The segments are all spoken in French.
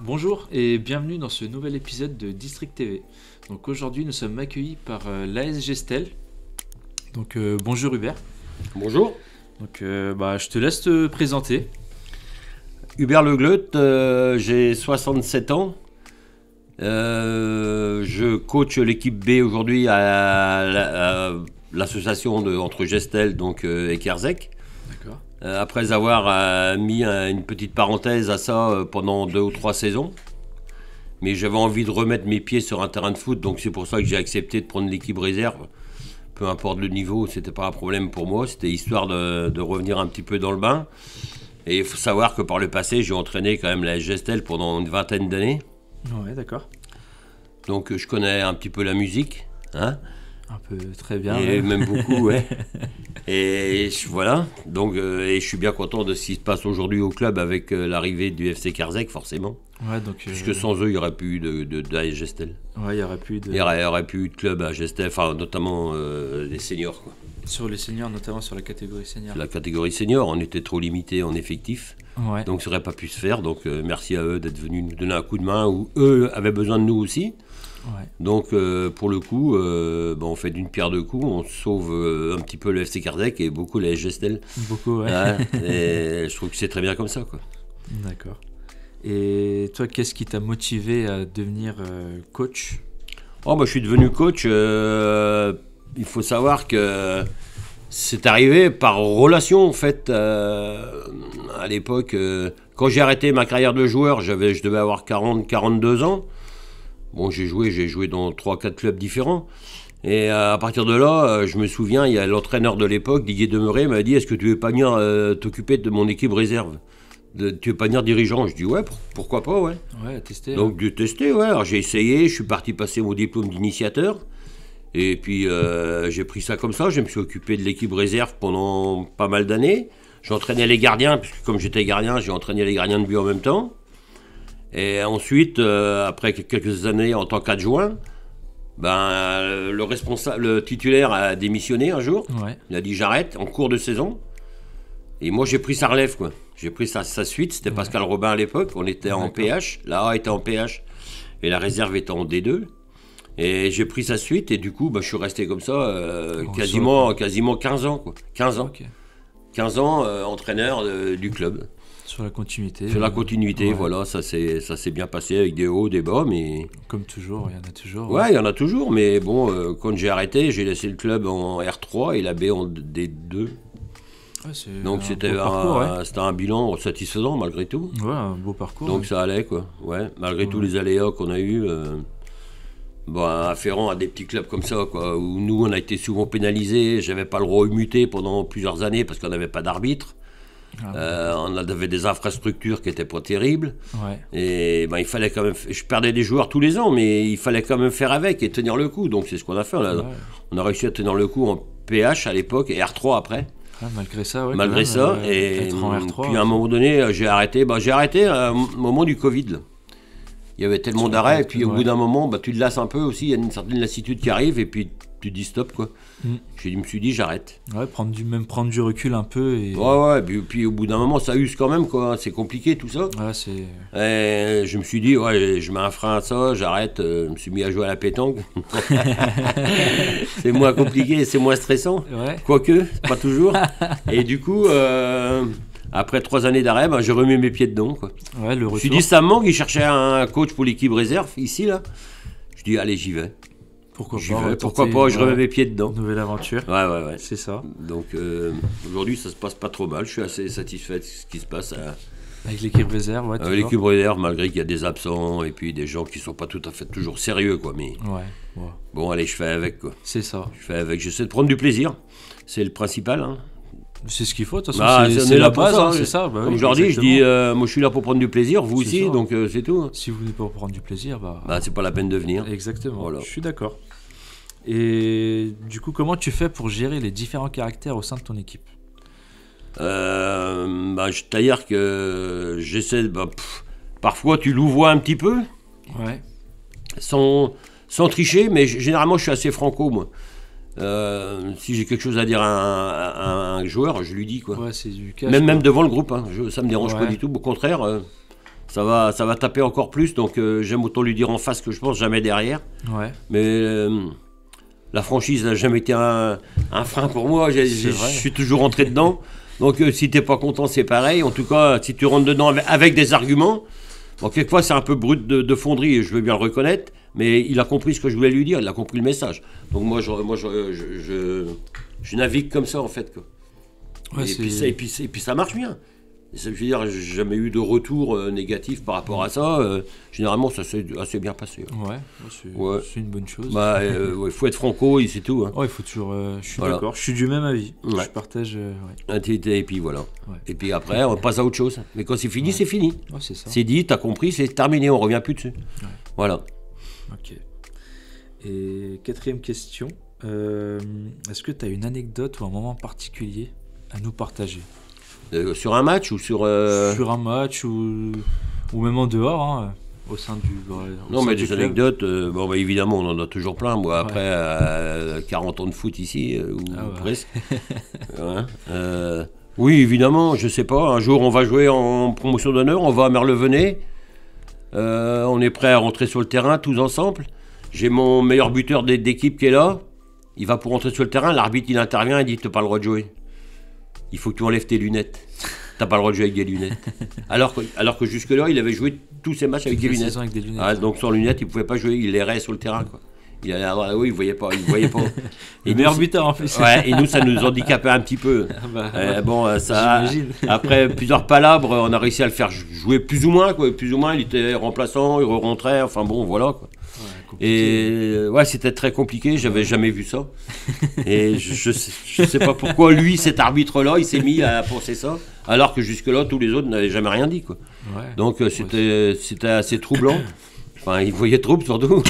Bonjour et bienvenue dans ce nouvel épisode de District TV. Donc aujourd'hui nous sommes accueillis par l'AS Gestel. Donc bonjour Hubert. Bonjour. Donc je te laisse te présenter. Hubert Le Gleut, j'ai 67 ans. Je coach l'équipe B aujourd'hui à l'association entre Gestel et Kerzec. D'accord. Après avoir mis une petite parenthèse à ça pendant 2 ou 3 saisons. Mais j'avais envie de remettre mes pieds sur un terrain de foot, donc c'est pour ça que j'ai accepté de prendre l'équipe réserve. Peu importe le niveau, c'était pas un problème pour moi, c'était histoire de revenir un petit peu dans le bain. Et il faut savoir que par le passé, j'ai entraîné quand même la Gestel pendant une vingtaine d'années. Ouais, d'accord. Donc je connais un petit peu la musique, hein. Un peu, très bien. Et ouais. même beaucoup, ouais. Et voilà, donc et je suis bien content de ce qui se passe aujourd'hui au club avec l'arrivée du FC Kerzec, forcément. Ouais, donc. Puisque sans eux, il n'y aurait plus eu d'AS Gestel. Ouais, il n'y aurait plus de. Il n'y aurait plus eu de club à Gestel, enfin notamment les seniors, quoi. Sur les seniors, notamment sur la catégorie senior. La catégorie senior, on était trop limité en effectif. Ouais. Donc ça n'aurait pas pu se faire. Donc merci à eux d'être venus nous donner un coup de main où eux avaient besoin de nous aussi. Ouais. Donc pour le coup, on fait d'une pierre deux coups, on sauve un petit peu le FC Kerzec et beaucoup la Gestel. Beaucoup, ouais. Ouais, et je trouve que c'est très bien comme ça, quoi. D'accord. Et toi, qu'est-ce qui t'a motivé à devenir coach ? Je suis devenu coach. Il faut savoir que c'est arrivé par relation, en fait. À l'époque, quand j'ai arrêté ma carrière de joueur, je devais avoir 42 ans. Bon, j'ai joué dans 3-4 clubs différents. Et à partir de là, je me souviens, il y a l'entraîneur de l'époque, Didier Demeuré, m'a dit « Est-ce que tu veux pas venir t'occuper de mon équipe réserve ? Tu veux pas venir dirigeant ?» Je dis « Ouais, pourquoi pas, ouais. » Ouais, tester. Donc, de tester, ouais. Alors, j'ai essayé, je suis parti passer mon diplôme d'initiateur. Et puis, j'ai pris ça comme ça. Je me suis occupé de l'équipe réserve pendant pas mal d'années. J'entraînais les gardiens, puisque comme j'étais gardien, j'ai entraîné les gardiens de but en même temps. Et ensuite, après quelques années en tant qu'adjoint, le titulaire a démissionné un jour. Ouais. Il a dit j'arrête en cours de saison. Et moi j'ai pris sa relève, quoi. J'ai pris sa suite. C'était Pascal Robin à l'époque. On était en PH. La A était en PH et la réserve était en D2. Et j'ai pris sa suite et du coup je suis resté comme ça quasiment 15 ans, quoi. 15 ans. Okay. 15 ans entraîneur du club. Sur la continuité. Sur la continuité, ouais. Voilà, ça s'est bien passé avec des hauts, des bas, mais... Comme toujours, il y en a toujours. Ouais, il y en a toujours, mais bon, quand j'ai arrêté, j'ai laissé le club en R3 et la B en D2. Ouais, donc c'était un bilan satisfaisant malgré tout. Ouais, un beau parcours. Donc ça allait, quoi. Ouais, malgré tous les aléas qu'on a eus, afférents à des petits clubs comme ça, quoi, où nous, on a été souvent pénalisés. J'avais pas le droit de muter pendant plusieurs années parce qu'on n'avait pas d'arbitre. On avait des infrastructures qui n'étaient pas terribles. Ouais. Et il fallait quand même. Je perdais des joueurs tous les ans, mais il fallait quand même faire avec et tenir le coup. Donc c'est ce qu'on a fait. Là. Ouais. On a réussi à tenir le coup en PH à l'époque et R3 après. Malgré ça, ouais. Malgré ça. Et puis à un moment donné, j'ai arrêté. J'ai arrêté au moment du Covid. Là. Il y avait tellement d'arrêts. Et puis au bout d'un moment, tu te lasses un peu aussi. Il y a une certaine lassitude qui arrive. Et puis tu dis stop, quoi. Je me suis dit j'arrête. Ouais, prendre du recul un peu. Et... Ouais, puis au bout d'un moment ça use quand même, quoi. C'est compliqué tout ça. Ouais, c'est... Et je me suis dit, je mets un frein à ça, j'arrête. Je me suis mis à jouer à la pétanque. C'est moins compliqué, c'est moins stressant. Ouais. Quoique, pas toujours. Et du coup, après 3 années d'arrêt, j'ai remis mes pieds dedans, quoi. Ouais, le retour. Je me suis dit, ça me manque, il cherchait un coach pour l'équipe réserve, ici, là. Je dis, allez, j'y vais. Pourquoi pas, je remets mes pieds dedans. Nouvelle aventure. Ouais. C'est ça. Donc aujourd'hui, ça se passe pas trop mal. Je suis assez satisfait de ce qui se passe. Avec l'équipe réserve, ouais. Avec l'équipe réserve, malgré qu'il y a des absents et puis des gens qui sont pas tout à fait toujours sérieux, quoi. Mais bon, allez, je fais avec, quoi. C'est ça. Je fais avec. J'essaie de prendre du plaisir. C'est le principal, hein. C'est ce qu'il faut, de toute façon, c'est la base, ça, c'est ça. Comme je leur dis, je dis, moi je suis là pour prendre du plaisir, vous aussi, ça. Donc c'est tout. Si vous venez pas pour prendre du plaisir, c'est pas la peine de venir. Exactement, voilà. Je suis d'accord. Et du coup, comment tu fais pour gérer les différents caractères au sein de ton équipe ? C'est-à-dire que j'essaie, parfois tu louvoies un petit peu. Ouais. sans tricher, mais généralement je suis assez franco moi. Si j'ai quelque chose à dire à un joueur, je lui dis quoi. Ouais, c'est du cash, même devant le groupe, hein. Ça me dérange Ouais. pas du tout. Au contraire, ça va taper encore plus. Donc j'aime autant lui dire en face que je pense, jamais derrière. Ouais, Mais la franchise n'a jamais été un frein pour moi. Je vrai. suis toujours rentré dedans. Donc si t'es pas content, c'est pareil. En tout cas, si tu rentres dedans avec des arguments, bon, quelquefois c'est un peu brut de fonderie, et je veux bien le reconnaître. Mais il a compris ce que je voulais lui dire, il a compris le message. Donc moi, je navigue comme ça en fait, quoi. ouais, Et puis ça marche bien. Je veux dire, j'ai jamais eu de retour négatif par rapport à ça. Généralement, ça s'est assez bien passé. Ouais, Ouais. c'est une bonne chose. Bah, ouais, faut être franco, et c'est tout. Hein. Ouais, il faut toujours. Je suis Voilà. d'accord, je suis du même avis. Ouais. Je partage. Ouais. Et puis voilà. Ouais. Et puis après, on passe à autre chose. Mais quand c'est fini, c'est fini. Ouais, c'est ça. C'est dit, t'as compris, c'est terminé, on revient plus dessus. Ouais. Voilà. Ok. Et quatrième question. Est-ce que tu as une anecdote ou un moment particulier à nous partager Sur un match ou sur. sur un match ou même en dehors, hein, au sein du. Au Non, sein mais du des club. anecdotes, bon, bah, évidemment, on en a toujours plein. Moi, Ouais. après 40 ans de foot ici, ou Ah ouais. presque. Ouais. Oui, évidemment, je sais pas. Un jour, on va jouer en promotion d'honneur, on va à Merlevenez. On est prêt à rentrer sur le terrain, tous ensemble. J'ai mon meilleur buteur d'équipe qui est là. Il va pour rentrer sur le terrain, l'arbitre il intervient, il dit t'as pas le droit de jouer. Il faut que tu enlèves tes lunettes. T'as pas le droit de jouer avec des lunettes. Alors que jusque-là, il avait joué tous ses matchs avec des La lunettes. saison avec des lunettes. Ah, donc sans lunettes, il pouvait pas jouer, il errait sur le terrain, quoi. Il allait avoir, oui, il voyait pas. Le meilleur buteur en plus. Ouais, et nous, ça nous handicapait un petit peu. Ah bah, Bon, ça, j'imagine. après plusieurs palabres, on a réussi à le faire jouer plus ou moins, quoi. Plus ou moins, il était remplaçant, il rentrait, enfin bon, voilà, quoi. Ouais, compliqué. Et ouais, c'était très compliqué, j'avais jamais vu ça. Et je sais pas pourquoi lui, cet arbitre-là, il s'est mis à penser ça, alors que jusque-là, tous les autres n'avaient jamais rien dit, quoi. Ouais. Donc c'était assez troublant. Enfin, il voyait trouble surtout.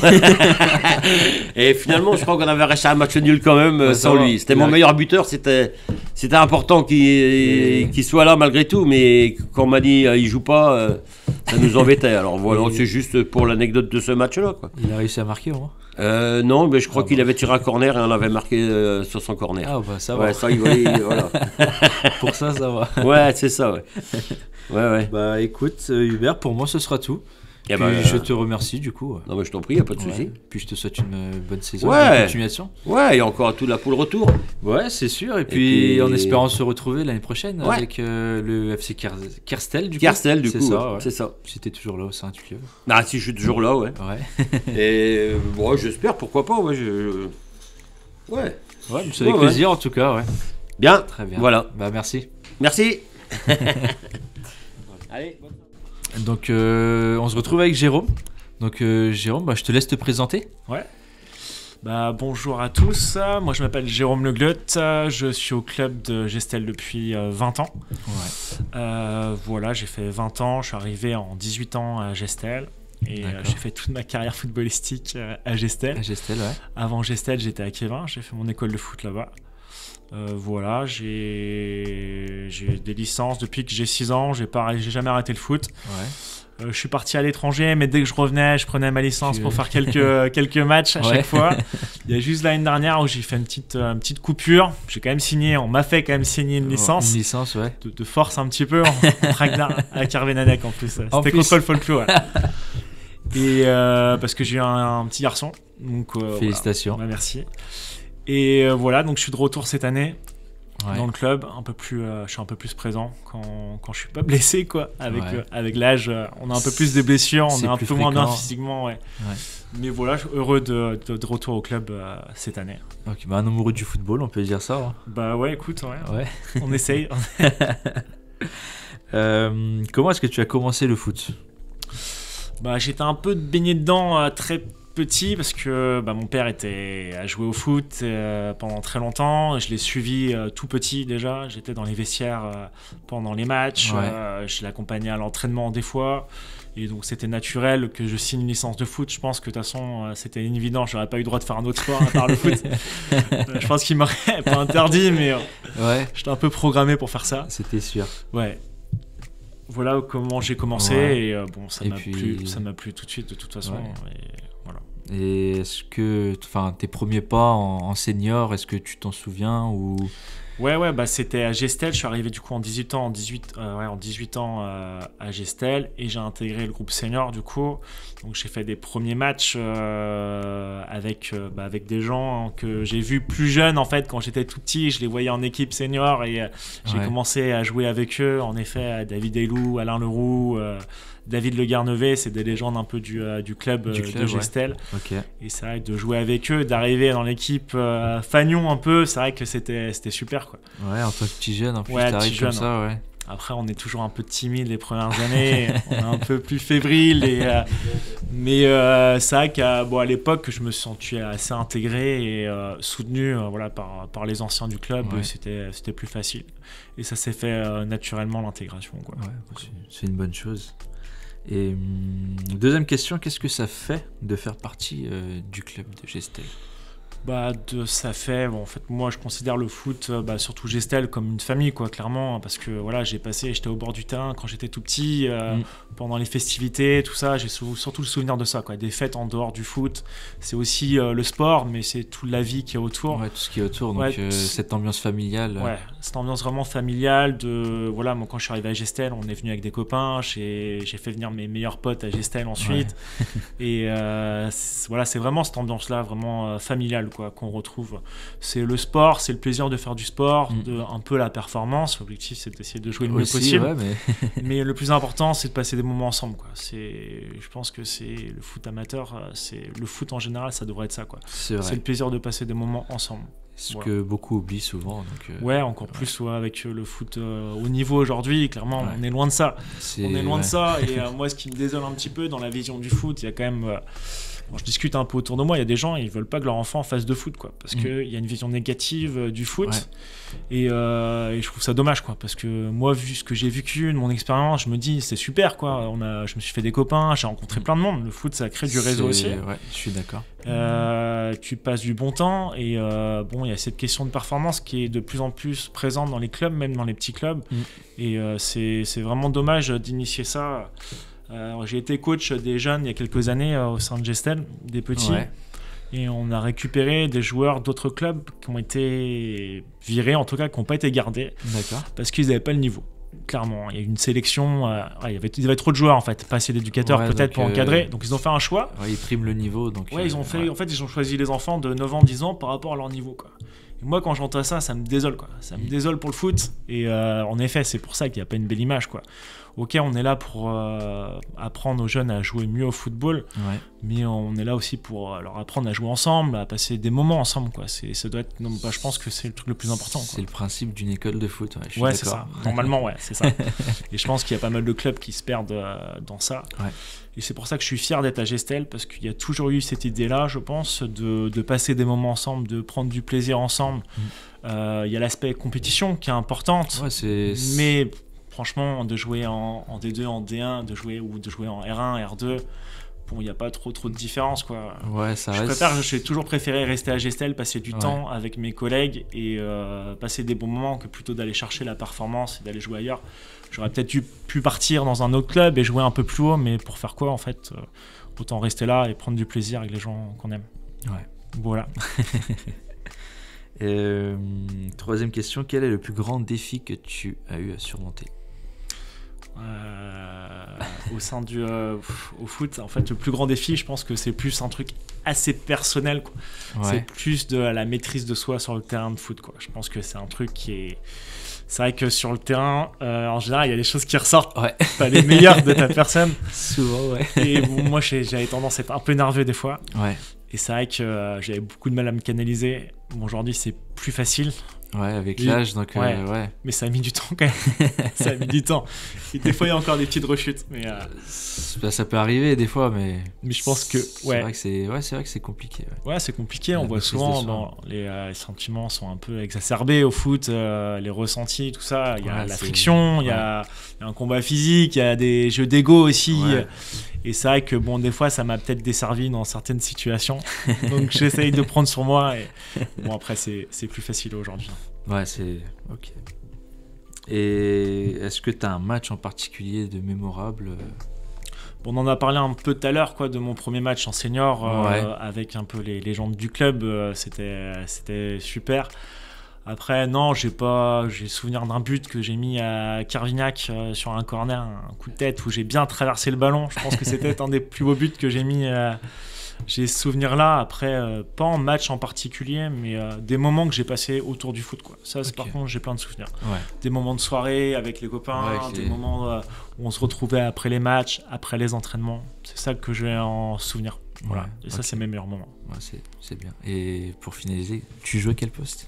Et finalement, je crois qu'on avait resté un match nul quand même Ouais, ça sans va. lui. C'était Il mon a- meilleur buteur, c'était important qu'il soit là malgré tout, mais quand on m'a dit il joue pas, ça nous embêtait. Alors voilà, Et- c'est juste pour l'anecdote de ce match-là, quoi. Il a réussi à marquer au moins. Non, mais je crois Ah qu'il bah. avait tiré un corner et on avait marqué sur son corner. Ah bah ça va. Ouais, ça, voilà. Pour ça va. Ouais, c'est ça, ouais. Ouais. Bah écoute, Hubert, pour moi ce sera tout. Et Puis je te remercie du coup. non, mais je t'en prie, y a pas de Ouais. souci. Puis je te souhaite une bonne saison, Ouais. une bonne continuation. Ouais, il y a encore tout là pour le retour. Ouais, c'est sûr. Et puis, puis- en espérant se retrouver l'année prochaine Ouais. avec le FC Kerstel du coup. Kerstel, du C'est coup. ça, Ouais. ouais. C'est ça. Si t'es toujours là au sein du club. Ah, si je suis toujours là, ouais. Ouais. Et bon, j'espère, pourquoi pas, ouais. Ouais. Ouais, c'est avec Ouais, plaisir en tout cas, ouais. Bien. Très bien. Voilà. Bah merci. Merci. Allez. Donc on se retrouve avec Jérôme. Donc Jérôme, bah, je te laisse te présenter. Bah, bonjour à tous, moi je m'appelle Jérôme Le Glut, je suis au club de Gestel depuis 20 ans. Ouais. Voilà, j'ai fait 20 ans, je suis arrivé en 18 ans à Gestel et D'accord. j'ai fait toute ma carrière footballistique à Gestel. À Gestel, ouais. Avant Gestel, j'étais à Kévin, j'ai fait mon école de foot là-bas. Voilà, j'ai des licences depuis que j'ai 6 ans, j'ai jamais arrêté le foot. Ouais. Je suis parti à l'étranger, mais dès que je revenais, je prenais ma licence Tu- pour faire quelques matchs à Ouais. chaque fois. Il y a juste l'année dernière où j'ai fait une petite coupure. J'ai quand même signé, on m'a fait quand même signer une licence. Une licence, ouais. De force un petit peu, en Ragnar à Carvenadec en plus. En C'était plus. contre le folklore. Ouais. Et parce que j'ai eu un petit garçon. Donc, Félicitations. voilà. Ouais, merci. Et voilà, donc je suis de retour cette année. Ouais. Dans le club, je suis un peu plus présent quand je suis pas blessé, quoi. Avec l'âge, on a un peu plus de blessures, on C'est est un plus peu moins bien fréquent. physiquement, ouais. Ouais. Mais voilà, je suis heureux de retour au club cette année. Ok, bah un amoureux du football, on peut dire ça. Hein. Bah ouais, écoute, ouais, Ouais. on essaye. Comment est-ce que tu as commencé le foot? Bah, j'étais un peu baigné dedans très petit parce que mon père a joué au foot pendant très longtemps. Je l'ai suivi tout petit déjà. J'étais dans les vestiaires pendant les matchs. Ouais. Je l'accompagnais à l'entraînement des fois. Et donc c'était naturel que je signe une licence de foot. Je pense que de toute façon c'était évident. J'aurais pas eu le droit de faire un autre sport à part le foot. Je pense qu'il m'aurait pas interdit, mais Ouais, j'étais un peu programmé pour faire ça. c'était sûr. Ouais. Voilà comment j'ai commencé Ouais. et bon, ça Et m'a puis- plu tout de suite de toute façon. Ouais. Et voilà. Et est-ce que, enfin, tes premiers pas en senior, est-ce que tu t'en souviens ou... Ouais, bah c'était à Gestel. Je suis arrivé du coup en 18 ans, en 18 ans à Gestel et j'ai intégré le groupe senior du coup. Donc j'ai fait des premiers matchs avec des gens que j'ai vus plus jeunes en fait quand j'étais tout petit. Je les voyais en équipe senior et j'ai commencé à jouer avec eux. En effet, David Aylou, Alain Leroux, David Le Garnevet, c'est des légendes un peu du club de Gestel. Ouais. Okay. Et c'est vrai que de jouer avec eux, d'arriver dans l'équipe Fagnon un peu, c'est vrai que c'était super quoi. Ouais, en tant que petit jeune, en plus, t'arrives comme ça, ouais. Après, on est toujours un peu timide les premières années, on est un peu plus fébrile. Mais c'est vrai qu'à l'époque, je me sentais assez intégré et soutenu par les anciens du club. Ouais. C'était plus facile. Et ça s'est fait naturellement, l'intégration, quoi. Ouais, c'est une bonne chose. Et deuxième question, qu'est-ce que ça fait de faire partie du club de Gestel ? Ça fait, en fait, moi je considère le foot, surtout Gestel, comme une famille, quoi, clairement, parce que voilà, j'étais au bord du terrain quand j'étais tout petit, pendant les festivités, tout ça, j'ai surtout le souvenir de ça, quoi, des fêtes en dehors du foot. C'est aussi le sport, mais c'est toute la vie qui est autour. Ouais, tout ce qui est autour, donc cette ambiance familiale. Ouais, cette ambiance vraiment familiale moi quand je suis arrivé à Gestel, on est venu avec des copains, j'ai fait venir mes meilleurs potes à Gestel ensuite, et c'est vraiment cette ambiance-là, vraiment familiale, quoi, qu'on retrouve. C'est le sport, c'est le plaisir de faire du sport, un peu la performance. L'objectif, c'est d'essayer de jouer le mieux possible. Ouais, mais le plus important, c'est de passer des moments ensemble, quoi. Je pense que c'est le foot amateur, c'est le foot en général, ça devrait être ça, quoi. C'est le plaisir de passer des moments ensemble. Ce que beaucoup oublient souvent. Donc, encore plus avec le foot au niveau aujourd'hui, clairement, on est loin de ça. On est loin de ça. Et moi, ce qui me désole un petit peu dans la vision du foot, il y a quand même... je discute un peu autour de moi, il y a des gens, ils veulent pas que leur enfant fasse de foot, quoi, parce qu'il y a une vision négative du foot, et je trouve ça dommage, quoi, parce que moi, vu ce que j'ai vécu, de mon expérience, je me dis c'est super, quoi. Je me suis fait des copains, j'ai rencontré plein de monde. Le foot, ça crée du réseau aussi. Ouais, je suis d'accord. Tu passes du bon temps, et il y a cette question de performance qui est de plus en plus présente dans les clubs, même dans les petits clubs, et c'est vraiment dommage d'initier ça. J'ai été coach des jeunes il y a quelques années au sein de Gestel, des petits, et on a récupéré des joueurs d'autres clubs qui ont été virés, en tout cas qui n'ont pas été gardés, parce qu'ils n'avaient pas le niveau. Clairement, il y a eu une sélection, il y avait trop de joueurs en fait, pas assez d'éducateurs peut-être pour encadrer, donc ils ont fait un choix. Ils priment le niveau, donc. Ils ont fait, en fait, ils ont choisi les enfants de 9 ans, 10 ans par rapport à leur niveau, quoi. Et moi, quand j'entends ça, ça me désole, quoi. Ça me désole pour le foot, et en effet, c'est pour ça qu'il n'y a pas une belle image, quoi. Ok, on est là pour apprendre aux jeunes à jouer mieux au football, mais on est là aussi pour leur apprendre à jouer ensemble, à passer des moments ensemble, quoi. Ça doit être, je pense que c'est le truc le plus important, quoi. C'est le principe d'une école de foot. Je suis c'est ça. Normalement, c'est ça. Et je pense qu'il y a pas mal de clubs qui se perdent dans ça. Et c'est pour ça que je suis fier d'être à Gestel, parce qu'il y a toujours eu cette idée-là, je pense, de passer des moments ensemble, de prendre du plaisir ensemble. Il y a l'aspect compétition qui est importante, mais franchement, de jouer en D2, en D1, de jouer en R1, R2, il n'y a pas trop de différence, quoi. J'ai toujours préféré rester à Gestel, passer du temps avec mes collègues et passer des bons moments que plutôt d'aller chercher la performance et d'aller jouer ailleurs. J'aurais peut-être pu partir dans un autre club et jouer un peu plus haut, mais pour faire quoi, en fait, autant rester là et prendre du plaisir avec les gens qu'on aime. Voilà. Troisième question, quel est le plus grand défi que tu as eu à surmonter ? Au sein au foot, en fait, le plus grand défi, je pense que c'est plus un truc assez personnel, quoi. C'est plus de la maîtrise de soi sur le terrain de foot, quoi. Je pense que c'est un truc qui est... C'est vrai que sur le terrain, en général, il y a des choses qui ressortent, pas les meilleures de ta personne. Souvent, Et moi, j'avais tendance à être un peu nerveux des fois. Et c'est vrai que j'avais beaucoup de mal à me canaliser. Aujourd'hui, c'est plus facile. Avec l'âge, donc mais ça a mis du temps quand même. Ça a mis du temps. Et des fois, il y a encore des petites rechutes. Mais ça peut arriver des fois, mais je pense que c'est vrai que c'est compliqué. C'est compliqué. On voit souvent les sentiments sont un peu exacerbés au foot, les ressentis, tout ça. Il y a la friction, il y a un combat physique, il y a des jeux d'ego aussi. Et c'est vrai que des fois, ça m'a peut-être desservi dans certaines situations. Donc j'essaye de prendre sur moi. Et après, c'est plus facile aujourd'hui. C'est ok. Et est-ce que tu as un match en particulier de mémorable ? Bon, on en a parlé un peu tout à l'heure, quoi, de mon premier match en senior Ouais. avec un peu les légendes du club. C'était super. Après, non, j'ai souvenir d'un but que j'ai mis à Carvignac sur un corner, un coup de tête où j'ai bien traversé le ballon. Je pense que c'était un des plus beaux buts que j'ai mis. J'ai ce souvenir-là. Après, pas en match en particulier, mais des moments que j'ai passés autour du foot, quoi. Ça, Ok. par contre, j'ai plein de souvenirs. Ouais. Des moments de soirée avec les copains, Ouais, avec des les- moments où on se retrouvait après les matchs, après les entraînements. C'est ça que j'ai en souvenir. Voilà. Ouais, Et ça, ok. c'est mes meilleurs moments. Ouais, c'est bien. Et pour finaliser, tu jouais quel poste?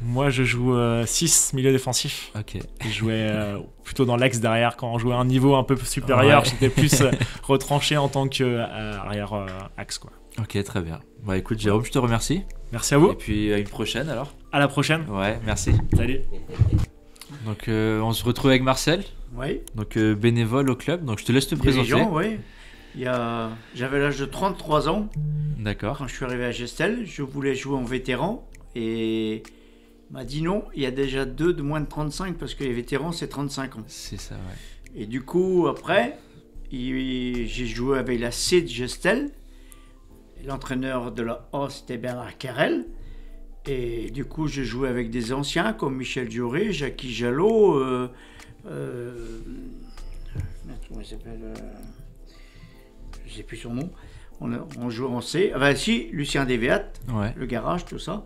Moi, je joue 6 milieu défensif. Ok. Et je jouais plutôt dans l'axe derrière quand on jouait à un niveau un peu supérieur. Ouais. J'étais plus retranché en tant qu'arrière axe, quoi. Ok, très bien. Bah écoute, Jérôme, je te remercie. Merci à vous. Et puis à une prochaine alors. À la prochaine. Ouais, merci. Salut. Donc on se retrouve avec Marcel, Oui, donc bénévole au club. Donc je te laisse te présenter. dirigeant, oui. J'avais l'âge de 33 ans D'accord. quand je suis arrivé à Gestel. Je voulais jouer en vétéran et il m'a dit non, il y a déjà 2 de moins de 35 parce que les vétérans c'est 35 ans. C'est ça, ouais. Et du coup, après, j'ai joué avec la C de Gestel. Et l'entraîneur de la A c'était Bernard Carrel. Et du coup, j'ai joué avec des anciens comme Michel Dioré, Jackie Jalot. Comment il s'appelle je ne sais plus son nom. On jouait en C. Ah ben si, Lucien Dévéat, Ouais, le garage, tout ça.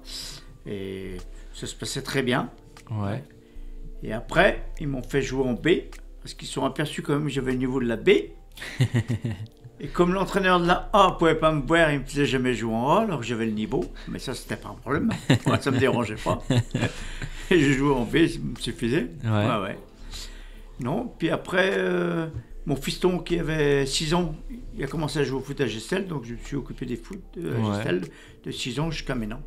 Et ça se passait très bien. ouais. Et après, ils m'ont fait jouer en B, parce qu'ils se sont aperçus quand même que j'avais le niveau de la B. Et comme l'entraîneur de la A ne pouvait pas me boire, il me faisait jamais jouer en A, alors que j'avais le niveau. Mais ça, c'était pas un problème. Moi, ça me dérangeait pas. Et je jouais en B, ça me suffisait. Ouais. Ouais. Non, puis après, mon fiston qui avait 6 ans, il a commencé à jouer au foot à Gestel, donc je me suis occupé des foot à Ouais. Gestel de 6 ans jusqu'à maintenant.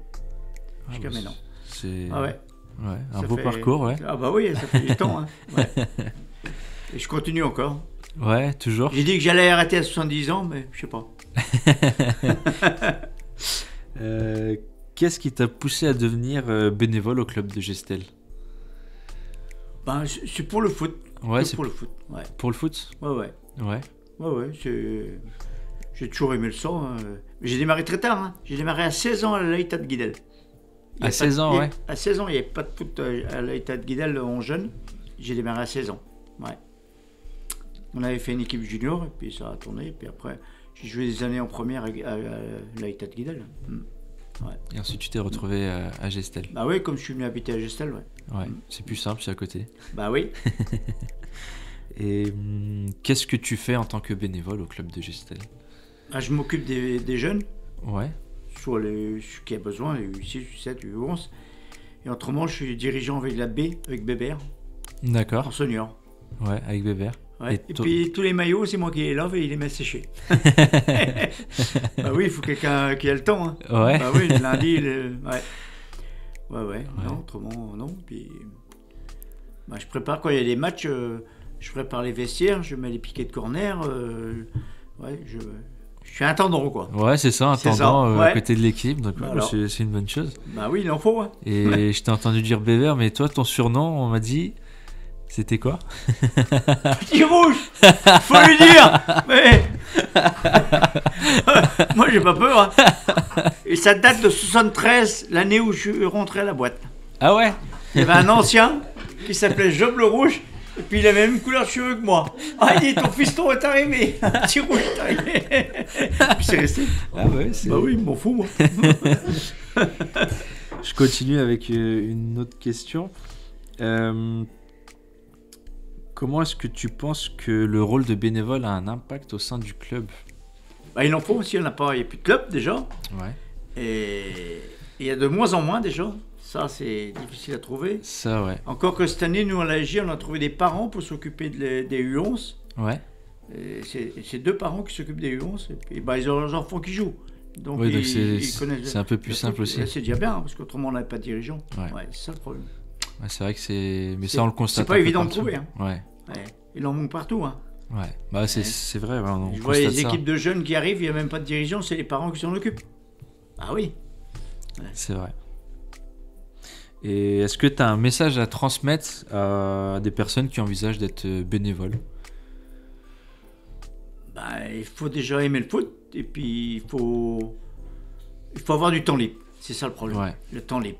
Ah, Jusqu'à bah, maintenant. C'est Ah ouais. ouais, un Ça beau fait- parcours, ouais. Ah bah oui, ça fait du temps. Hein. Ouais. Et je continue encore. Ouais, toujours. J'ai dit que j'allais arrêter à 70 ans, mais je sais pas. Qu'est-ce qui t'a poussé à devenir bénévole au club de Gestel? Ben, c'est pour le foot. Ouais, Que c'est pour le foot. Ouais, pour le foot. ouais. Ouais. J'ai toujours aimé le sang. Mais j'ai démarré très tard. Hein. J'ai démarré à 16 ans à la Laïta de Guidel. Il y a À pas 16 de- ans, il y a- ouais. À 16 ans, il n'y avait pas de foot à la Laïta de Guidel en jeune. J'ai démarré à 16 ans. Ouais. On avait fait une équipe junior, et puis ça a tourné. Et puis après, j'ai joué des années en première à la Laïta de Guidel. Et ensuite, tu t'es retrouvé à Gestel. Bah oui, comme je suis venu habiter à Gestel, ouais. Ouais, c'est plus simple, c'est à côté. Bah oui. Et qu'est-ce que tu fais en tant que bénévole au club de Gestel? Ah, je m'occupe des jeunes, Ouais, soit ceux qui a besoin, les U6, U7, U11. Et autrement, je suis dirigeant avec la B, avec Bébert, en d'accord. senior. Ouais, avec Bébert. Ouais. Et Et, toi- puis tous les maillots, c'est moi qui les lave et il les met sécher. Bah oui, il faut quelqu'un qui a le temps. Hein. Ouais. Bah oui, le lundi, ouais. Ouais. Non, autrement, non. Puis, bah, je prépare quand il y a des matchs, je prépare les vestiaires, je mets les piquets de corner. Ouais, je suis intendant, quoi. Ouais, c'est ça, C'est ça, intendant à ouais. côté de l'équipe, donc ouais, Voilà. c'est une bonne chose. Bah oui, il en faut. Hein. Et je t'ai entendu dire Bébert, mais toi, ton surnom, on m'a dit, c'était quoi? Petit rouge, faut lui dire. Mais moi, j'ai pas peur. Hein. Et ça date de 73, l'année où je suis rentré à la boîte. Ah ouais? Il y avait un ancien qui s'appelait Job le Rouge, et puis il avait la même couleur de cheveux que moi. Ah, il dit, ton fiston est arrivé, un petit rouge est arrivé. Puis c'est resté. Ah ouais, c'est... Bah oui, il m'en fout, moi. Je continue avec une autre question. Comment est-ce que tu penses que le rôle de bénévole a un impact au sein du club? Bah, il en faut aussi, il n'y a plus de club déjà. Ouais. Et il y a de moins en moins déjà. Ça, c'est difficile à trouver. Ça, ouais. Encore que cette année, nous, à l'ASJ, on a trouvé des parents pour s'occuper des U11. Ouais. Et c'est 2 parents qui s'occupent des U11. Et puis, bah, ils ont leurs enfants qui jouent. Donc, Ouais, donc ils connaissent c'est un peu plus le simple truc. aussi. Et c'est déjà bien, hein, parce qu'autrement, on n'avait pas de dirigeant. Ouais. C'est ça le problème. Ouais, c'est vrai que c'est... Mais C'est- ça, on le constate c'est pas un peu évident de partout. trouver, hein. Ouais. Ouais. Il en manque partout. Hein. Ouais. Bah, c'est Ouais. c'est vrai, ouais, on Je vois constate les ça. équipes de jeunes qui arrivent, il n'y a même pas de dirigeant, c'est les parents qui s'en occupent. Ah oui. C'est vrai. Et est-ce que tu as un message à transmettre à des personnes qui envisagent d'être bénévoles? il faut déjà aimer le foot et puis il faut avoir du temps libre. C'est ça le problème, Ouais. le temps libre.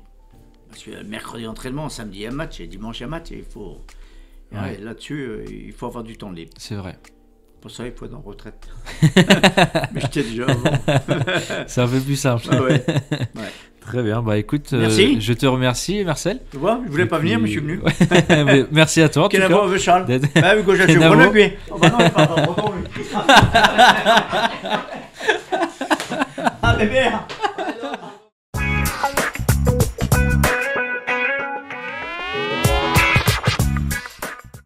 Parce que mercredi entraînement, samedi un match et dimanche un match, et il faut Ouais. là-dessus, il faut avoir du temps libre. C'est vrai. Pour ça, il faut être en retraite. Mais j'étais déjà avant. C'est un peu plus simple. Ah ouais. Très bien. Bah écoute, Merci. je te remercie, Marcel. Tu vois, je voulais Et pas venir, mais je puis- suis venu. Mais merci à toi en tout Quel cas. amour veut Charles? d'être- Bah oui, quand j'ai Quel bon amour. le cuit. Oh bah non, il est pas bon, lui. Ah bébé.